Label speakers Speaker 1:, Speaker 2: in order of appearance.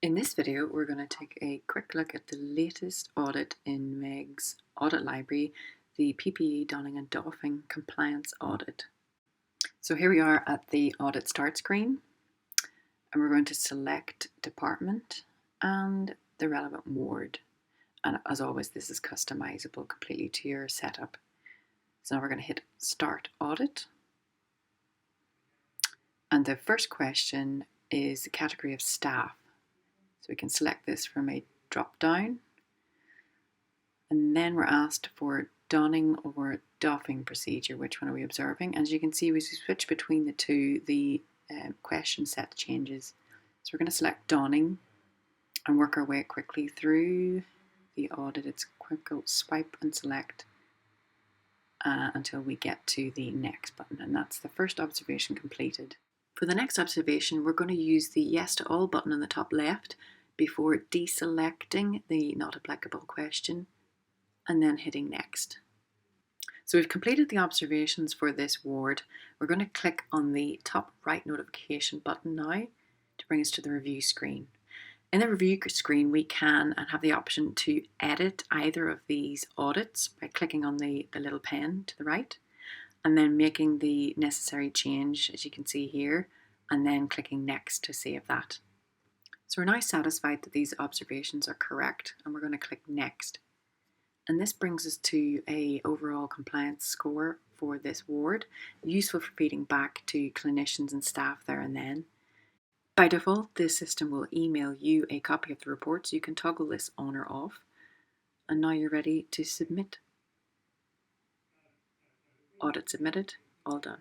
Speaker 1: In this video, we're going to take a quick look at the latest audit in Meg's audit library, the PPE Donning and Doffing compliance audit. So here we are at the audit start screen, and we're going to select department and the relevant ward. And as always, this is customizable completely to your setup. So now we're going to hit Start Audit. And the first question is the category of staff. So we can select this from a drop down, and then we're asked for donning or doffing procedure. Which one are we observing? As you can see, we switch between the two, the question set changes. So we're going to select donning and work our way quickly through the audit. It's quick, go swipe and select until we get to the next button, and that's the first observation completed. For the next observation, we're going to use the yes to all button on the top left before deselecting the not applicable question and then hitting next. So we've completed the observations for this ward. We're going to click on the top right notification button now to bring us to the review screen. In the review screen, we can and have the option to edit either of these audits by clicking on the little pen to the right and then making the necessary change, as you can see here, and then clicking next to save that. So we're now satisfied that these observations are correct, and we're going to click next. And this brings us to an overall compliance score for this ward, useful for feeding back to clinicians and staff there and then. By default, this system will email you a copy of the report, so you can toggle this on or off. And now you're ready to submit. Audit submitted, all done.